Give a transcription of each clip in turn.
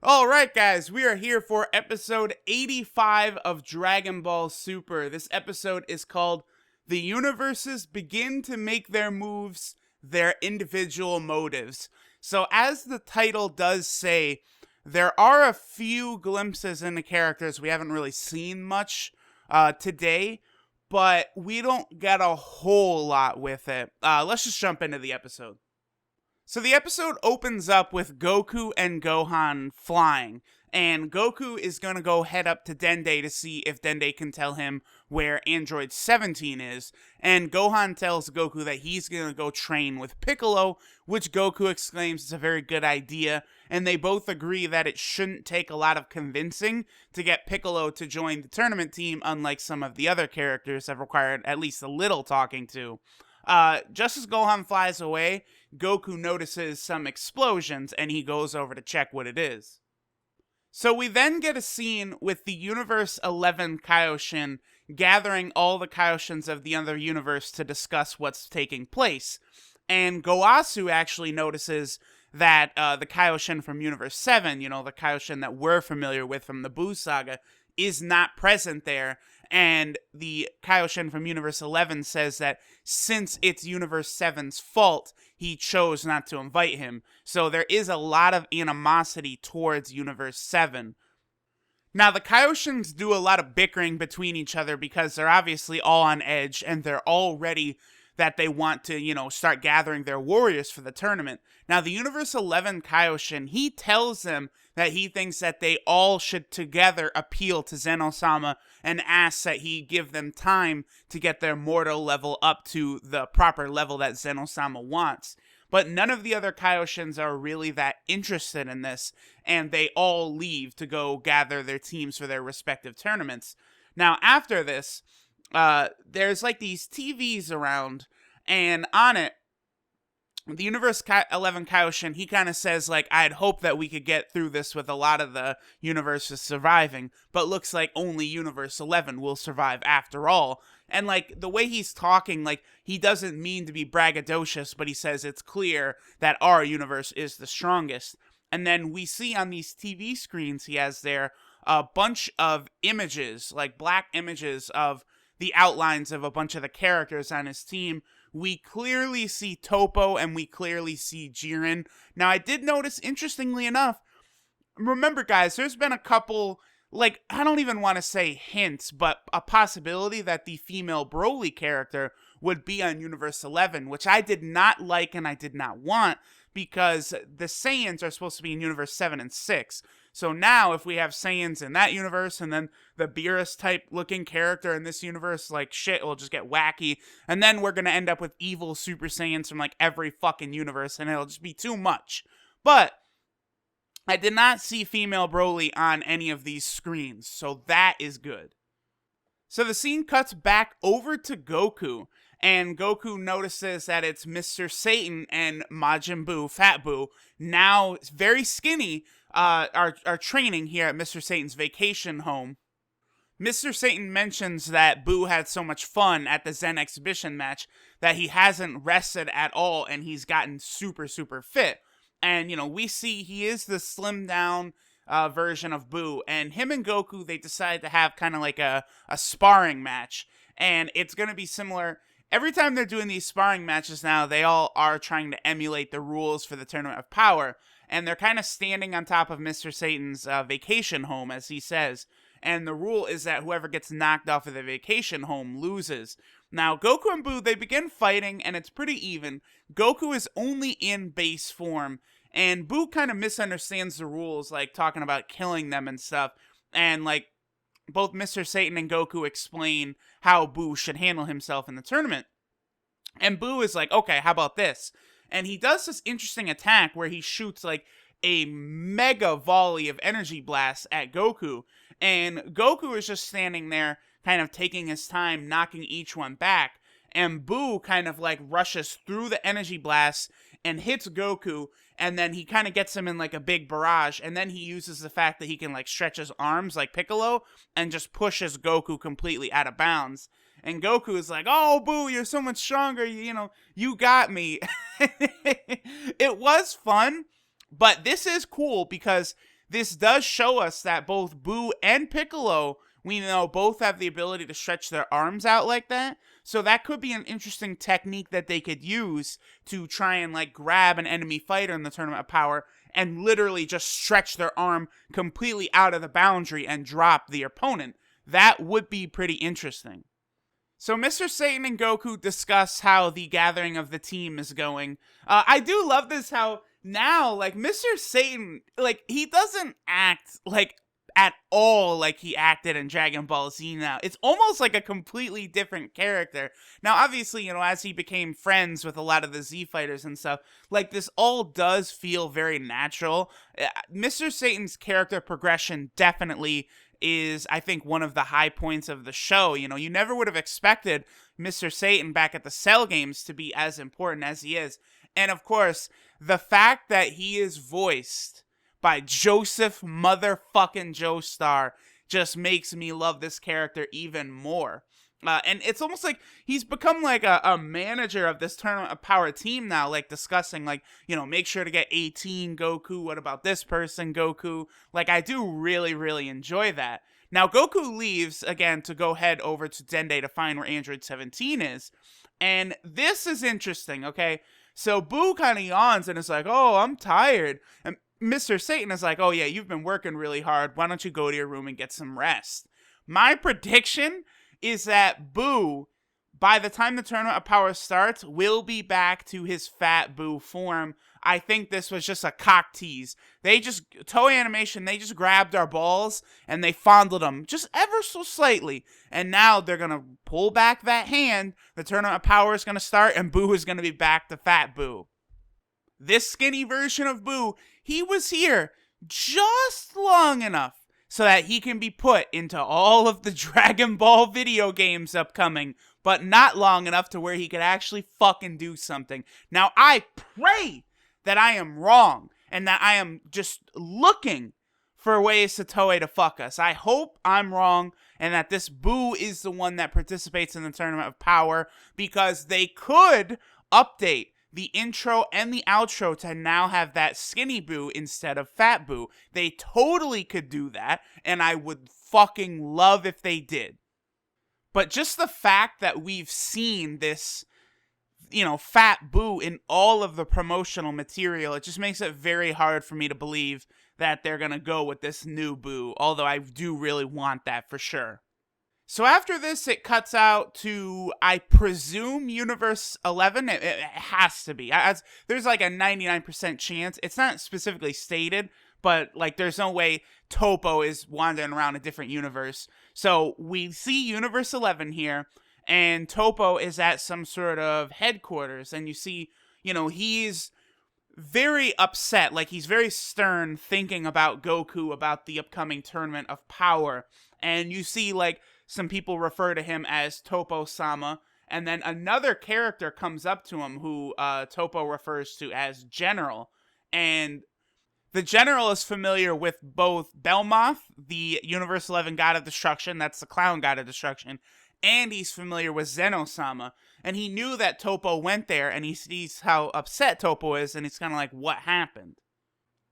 All right, guys, we are here for episode 85 of Dragon Ball Super. This episode is called The Universes Begin to Make Their Moves, Their Individual Motives. So, as the title does say, there are a few glimpses into characters we haven't really seen much today, but we don't get a whole lot with it. Let's just jump into the episode. So the episode opens up with Goku and Gohan flying, and Goku is going to go head up to Dende to see if Dende can tell him where Android 17 is, and Gohan tells Goku that he's going to go train with Piccolo, which Goku exclaims is a very good idea, and they both agree that it shouldn't take a lot of convincing to get Piccolo to join the tournament team, unlike some of the other characters have required at least a little talking to. Just as Gohan flies away, Goku notices some explosions and he goes over to check what it is. So we then get a scene with the Universe 11 Kaioshin gathering all the Kaioshins of the other universe to discuss what's taking place. And Goasu actually notices that the Kaioshin from Universe 7, the Kaioshin that we're familiar with from the Buu saga, is not present there. And the Kaioshin from Universe 11 says that since it's Universe 7's fault, he chose not to invite him. So there is a lot of animosity towards Universe 7. Now, the Kaioshins do a lot of bickering between each other because they're obviously all on edge and they're all ready that they want to, start gathering their warriors for the tournament. Now, the Universe 11 Kaioshin, he tells them that he thinks that they all should together appeal to Zeno-sama and asks that he give them time to get their mortal level up to the proper level that Zeno-sama wants. But none of the other Kaioshins are really that interested in this, and they all leave to go gather their teams for their respective tournaments. Now, after this, there's like these TVs around, and on it, the Universe 11 Kaioshin, he kind of says, I'd hope that we could get through this with a lot of the universes surviving, but looks like only Universe 11 will survive after all. And, the way he's talking, he doesn't mean to be braggadocious, but he says it's clear that our universe is the strongest. And then we see on these TV screens he has there a bunch of images, black images of the outlines of a bunch of the characters on his team. We clearly see Topo and we clearly see Jiren. Now, I did notice, interestingly enough, remember, guys, there's been a couple, I don't even want to say hints, but a possibility that the female Broly character would be on Universe 11, which I did not like and I did not want, because the Saiyans are supposed to be in Universe 7 and 6. So now, if we have Saiyans in that universe, and then the Beerus-type looking character in this universe, shit will just get wacky. And then we're going to end up with evil Super Saiyans from, every fucking universe, and it'll just be too much. But I did not see female Broly on any of these screens, so that is good. So the scene cuts back over to Goku, and Goku notices that it's Mr. Satan and Majin Buu, Fat Buu, now very skinny, are training here at Mr. Satan's vacation home. Mr. Satan mentions that Buu had so much fun at the Zen exhibition match that he hasn't rested at all and he's gotten super, super fit. And, we see he is the slimmed down version of Buu, and him and Goku, they decide to have kind of like a sparring match. And it's going to be similar. Every time they're doing these sparring matches now, they all are trying to emulate the rules for the Tournament of Power. And they're kind of standing on top of Mr. Satan's vacation home, as he says. And the rule is that whoever gets knocked off of the vacation home loses. Now, Goku and Buu, they begin fighting, and it's pretty even. Goku is only in base form, and Buu kind of misunderstands the rules, talking about killing them and stuff. And, both Mr. Satan and Goku explain how Buu should handle himself in the tournament. And Buu is like, okay, how about this? And he does this interesting attack where he shoots a mega volley of energy blasts at Goku. And Goku is just standing there, kind of taking his time, knocking each one back. And Buu kind of rushes through the energy blasts and hits Goku. And then he kind of gets him in a big barrage. And then he uses the fact that he can stretch his arms like Piccolo and just pushes Goku completely out of bounds. And Goku is like, oh, Buu, you're so much stronger. You got me. It was fun, but this is cool because this does show us that both Boo and Piccolo, we know, both have the ability to stretch their arms out like that. So that could be an interesting technique that they could use to try and like grab an enemy fighter in the Tournament of Power and literally just stretch their arm completely out of the boundary and drop the opponent. That would be pretty interesting. So Mr. Satan and Goku discuss how the gathering of the team is going. I do love this, how now, like, Mr. Satan, like, he doesn't act, like, at all like he acted in Dragon Ball Z now. It's almost like a completely different character. Now, obviously, you know, as he became friends with a lot of the Z fighters and stuff, like, this all does feel very natural. Mr. Satan's character progression definitely is, I think, one of the high points of the show. You know, you never would have expected Mr. Satan back at the Cell games to be as important as he is. And, of course, the fact that he is voiced by Joseph motherfucking Joestar just makes me love this character even more. And it's almost like he's become like a manager of this Tournament of Power team now, like discussing, like, you know, make sure to get 18 Goku. What about this person, Goku? Like, I do really, really enjoy that. Now, Goku leaves, again, to go head over to Dende to find where Android 17 is. And this is interesting, okay? So Boo kind of yawns and is like, oh, I'm tired. And Mr. Satan is like, oh yeah, you've been working really hard. Why don't you go to your room and get some rest? My prediction is that Boo, by the time the Tournament of Power starts, will be back to his Fat Boo form. I think this was just a cock tease. Toei Animation, they just grabbed our balls and they fondled them just ever so slightly. And now they're going to pull back that hand. The Tournament of Power is going to start and Boo is going to be back to Fat Boo. This skinny version of Boo, he was here just long enough so that he can be put into all of the Dragon Ball video games upcoming, but not long enough to where he could actually fucking do something. Now, I pray that I am wrong and that I am just looking for ways to Toei to fuck us. I hope I'm wrong and that this Boo is the one that participates in the Tournament of Power, because they could update the intro and the outro to now have that skinny Boo instead of Fat Boo. They totally could do that, and I would fucking love if they did. But just the fact that we've seen this, you know, Fat Boo in all of the promotional material, it just makes it very hard for me to believe that they're gonna go with this new Boo, although I do really want that for sure. So after this, it cuts out to, I presume, Universe 11. It has to be. There's like a 99% chance. It's not specifically stated, but like there's no way Topo is wandering around a different universe. So we see Universe 11 here, and Topo is at some sort of headquarters, and you see, you know, he's very upset. Like, he's very stern, thinking about Goku, about the upcoming Tournament of Power. And you see, like, some people refer to him as Topo-sama, and then another character comes up to him who Topo refers to as General, and the General is familiar with both Belmoth, the Universe 11 God of Destruction, that's the clown God of Destruction, and he's familiar with Zeno-sama, and he knew that Topo went there, and he sees how upset Topo is, and he's kind of like, what happened?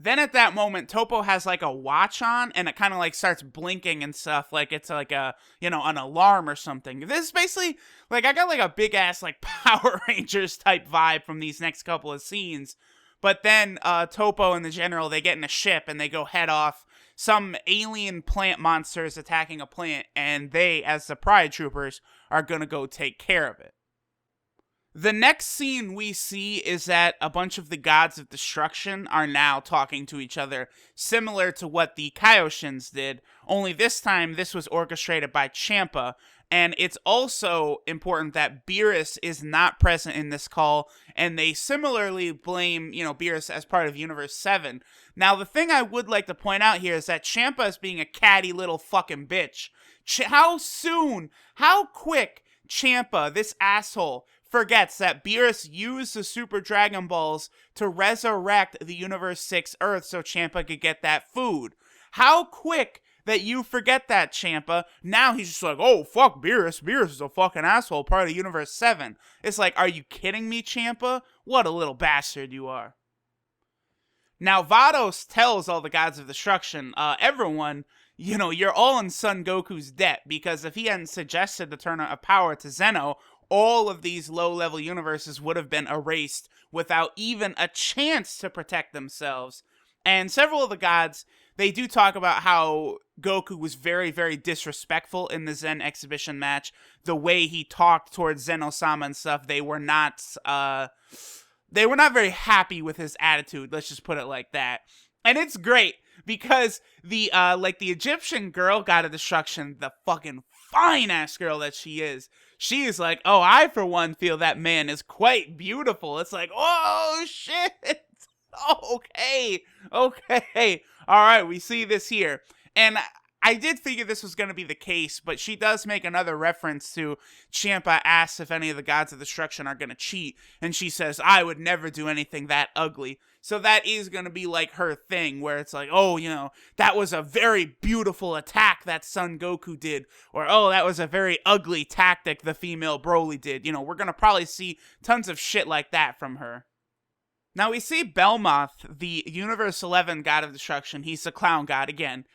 Then at that moment, Topo has like a watch on, and it kind of like starts blinking and stuff, like it's like a, you know, an alarm or something. This is basically, like, I got like a big ass like Power Rangers type vibe from these next couple of scenes. But then Topo and the General, they get in a ship and they go head off. Some alien plant monster is attacking a plant, and they, as the Pride Troopers, are gonna go take care of it. The next scene we see is that a bunch of the gods of destruction are now talking to each other, similar to what the Kaioshins did, only this time this was orchestrated by Champa, and it's also important that Beerus is not present in this call, and they similarly blame, you know, Beerus as part of Universe 7. Now, the thing I would like to point out here is that Champa is being a catty little fucking bitch. How quick Champa, this asshole, forgets that Beerus used the Super Dragon Balls to resurrect the Universe 6 Earth so Champa could get that food. How quick that you forget that, Champa. Now he's just like, oh, fuck Beerus. Beerus is a fucking asshole, part of Universe 7. It's like, are you kidding me, Champa? What a little bastard you are. Now, Vados tells all the gods of destruction, everyone, you're all in Son Goku's debt, because if he hadn't suggested the tournament of power to Zeno, all of these low-level universes would have been erased without even a chance to protect themselves. And several of the gods, they do talk about how Goku was very, very disrespectful in the Zen exhibition match. The way he talked towards Zeno-sama and stuff, they were not very happy with his attitude. Let's just put it like that. And it's great because the Egyptian girl god of destruction, the fucking fine ass girl that she is like, oh, I for one feel that man is quite beautiful. It's like, oh shit. Okay. All right, we see this here. And I did figure this was going to be the case, but she does make another reference to Champa asks if any of the gods of destruction are going to cheat, and she says, I would never do anything that ugly. So that is going to be like her thing, where it's like, oh, that was a very beautiful attack that Son Goku did, or oh, that was a very ugly tactic the female Broly did. We're going to probably see tons of shit like that from her. Now we see Belmoth, the Universe 11 god of destruction. He's the clown god again.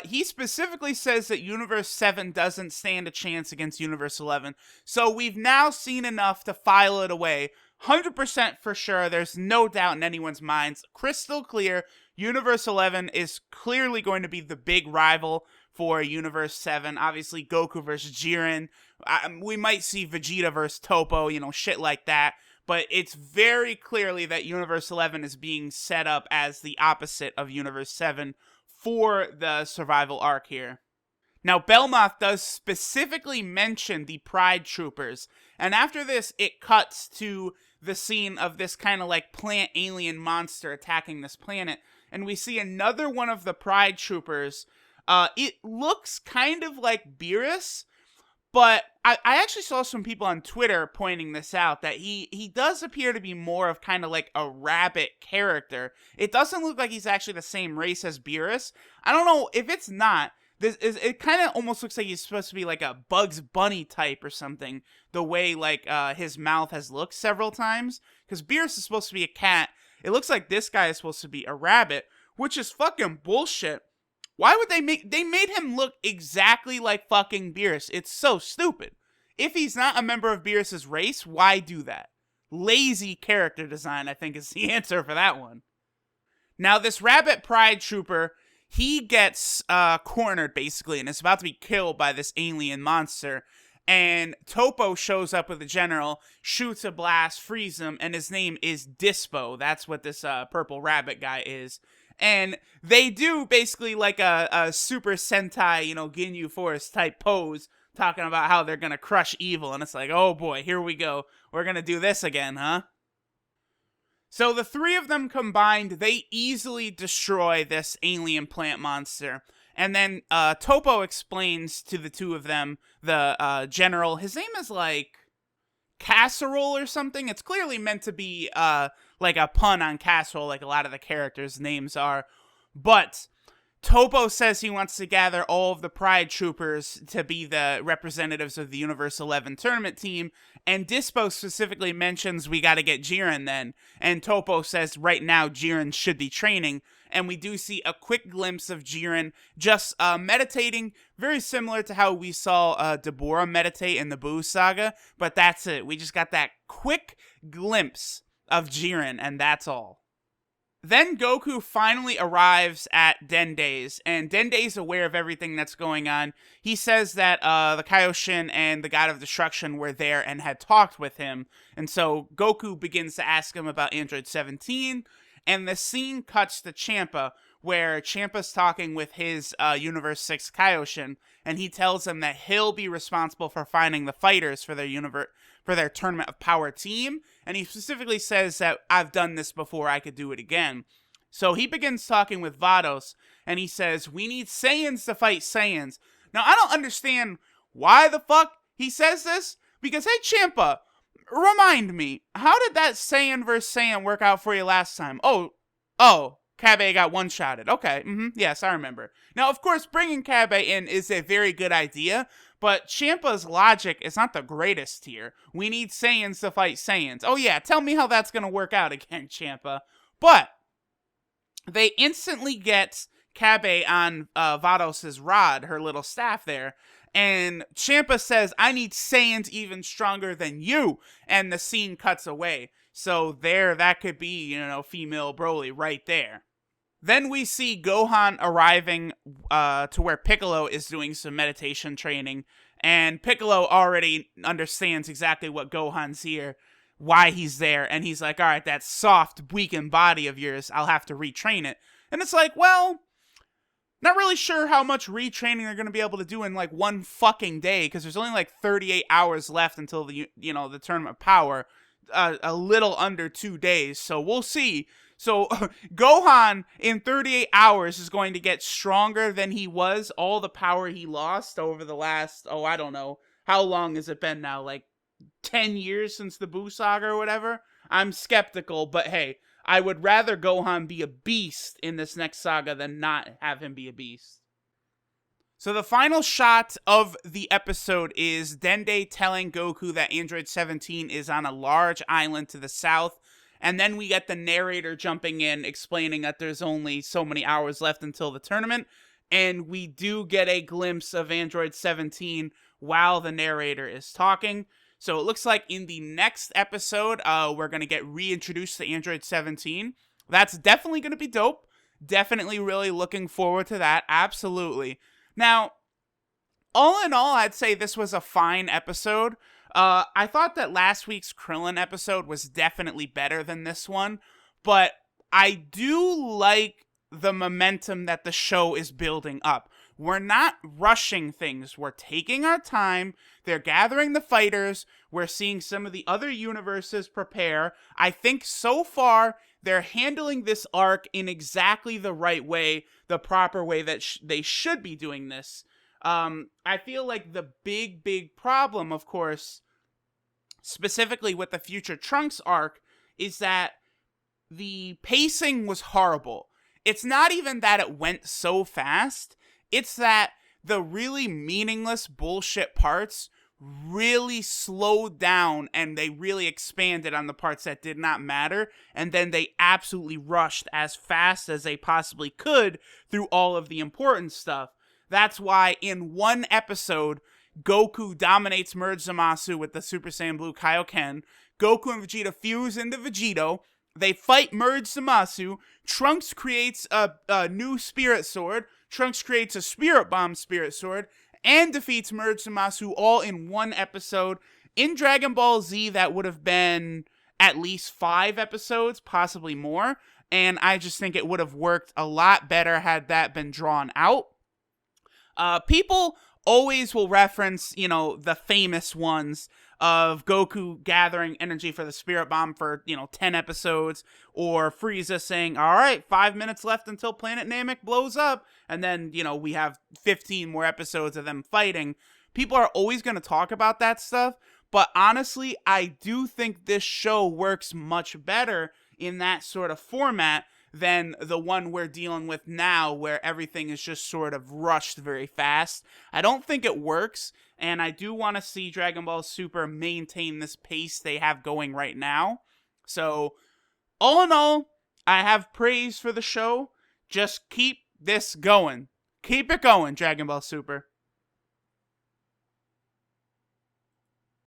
He specifically says that Universe 7 doesn't stand a chance against Universe 11, so we've now seen enough to file it away. 100% for sure, there's no doubt in anyone's minds. Crystal clear, Universe 11 is clearly going to be the big rival for Universe 7. Obviously, Goku versus Jiren. We might see Vegeta versus Topo, shit like that. But it's very clearly that Universe 11 is being set up as the opposite of Universe 7 for the survival arc here. Now, Belmoth does specifically mention the Pride Troopers, and after this, it cuts to the scene of this kind of like plant alien monster attacking this planet, and we see another one of the Pride Troopers. It looks kind of like Beerus, but I actually saw some people on Twitter pointing this out, that he does appear to be more of kind of like a rabbit character. It doesn't look like he's actually the same race as Beerus. I don't know if it's not. It kind of almost looks like he's supposed to be like a Bugs Bunny type or something, the way like his mouth has looked several times. Because Beerus is supposed to be a cat. It looks like this guy is supposed to be a rabbit, which is fucking bullshit. Why would they made him look exactly like fucking Beerus? It's so stupid. If he's not a member of Beerus's race, why do that? Lazy character design, I think, is the answer for that one. Now, this Rabbit Pride Trooper, he gets cornered, basically, and is about to be killed by this alien monster. And Topo shows up with the general, shoots a blast, frees him, and his name is Dispo. That's what this purple rabbit guy is. And they do basically like a Super Sentai, Ginyu Force type pose, talking about how they're going to crush evil. And it's like, oh boy, here we go. We're going to do this again, huh? So the three of them combined, they easily destroy this alien plant monster. And then Topo explains to the two of them, the general, his name is like Casserole or something. It's clearly meant to be like a pun on casserole, like a lot of the characters' names are. But Topo says he wants to gather all of the Pride Troopers to be the representatives of the Universe 11 tournament team. And Dispo specifically mentions we got to get Jiren then. And Topo says right now Jiren should be training. And we do see a quick glimpse of Jiren just meditating, very similar to how we saw Deborah meditate in the Buu saga. But that's it. We just got that quick glimpse of Jiren, and that's all. Then Goku finally arrives at Dende's, and Dende's aware of everything that's going on. He says that the Kaioshin and the God of Destruction were there and had talked with him. And so Goku begins to ask him about Android 17, and the scene cuts to Champa, where Champa's talking with his Universe 6 Kaioshin, and he tells him that he'll be responsible for finding the fighters for their Tournament of Power team, and he specifically says that I've done this before, I could do it again. So he begins talking with Vados, and he says, we need Saiyans to fight Saiyans. Now, I don't understand why the fuck he says this, because, hey, Champa, remind me, how did that Saiyan versus Saiyan work out for you last time? Oh, Kabe got one-shotted. Okay, yes, I remember. Now, of course, bringing Kabe in is a very good idea, but Champa's logic is not the greatest here. We need Saiyans to fight Saiyans. Oh yeah, tell me how that's going to work out again, Champa. But they instantly get Kabe on Vados's rod, her little staff there. And Champa says, I need Saiyans even stronger than you. And the scene cuts away. So there, that could be, female Broly right there. Then we see Gohan arriving to where Piccolo is doing some meditation training. And Piccolo already understands exactly what Gohan's here, why he's there. And he's like, all right, that soft, weakened body of yours, I'll have to retrain it. And it's like, well, not really sure how much retraining they're going to be able to do in like one fucking day, because there's only like 38 hours left until the tournament of power, a little under 2 days. So we'll see. So Gohan in 38 hours is going to get stronger than he was, all the power he lost over the last, I don't know, how long has it been now? Like 10 years since the Buu Saga or whatever? I'm skeptical, but hey, I would rather Gohan be a beast in this next saga than not have him be a beast. So the final shot of the episode is Dende telling Goku that Android 17 is on a large island to the south. And then we get the narrator jumping in, explaining that there's only so many hours left until the tournament. And we do get a glimpse of Android 17 while the narrator is talking. So it looks like in the next episode, we're going to get reintroduced to Android 17. That's definitely going to be dope. Definitely really looking forward to that. Absolutely. Now, all in all, I'd say this was a fine episode. I thought that last week's Krillin episode was definitely better than this one, but I do like the momentum that the show is building up. We're not rushing things. We're taking our time. They're gathering the fighters. We're seeing some of the other universes prepare. I think so far they're handling this arc in exactly the right way, the proper way that they should be doing this. I feel like the big problem, of course, specifically with the Future Trunks arc, is that the pacing was horrible. It's not even that it went so fast. It's that the really meaningless bullshit parts really slowed down and they really expanded on the parts that did not matter. And then they absolutely rushed as fast as they possibly could through all of the important stuff. That's why in one episode, Goku dominates Merge Zamasu with the Super Saiyan Blue Kaioken. Goku and Vegeta fuse into Vegito. They fight Merge Zamasu. Trunks creates a new Spirit Sword. Trunks creates a Spirit Bomb Spirit Sword. And defeats Merge Zamasu all in one episode. In Dragon Ball Z, that would have been at least 5 episodes, possibly more. And I just think it would have worked a lot better had that been drawn out. People always will reference, the famous ones of Goku gathering energy for the Spirit Bomb for, 10 episodes, or Frieza saying, all right, 5 minutes left until Planet Namek blows up, and then, we have 15 more episodes of them fighting. People are always going to talk about that stuff, but honestly, I do think this show works much better in that sort of format than the one we're dealing with now, where everything is just sort of rushed very fast. I don't think it works, and I do want to see Dragon Ball Super maintain this pace they have going right now. So, all in all, I have praise for the show. Just keep this going. Keep it going, Dragon Ball Super.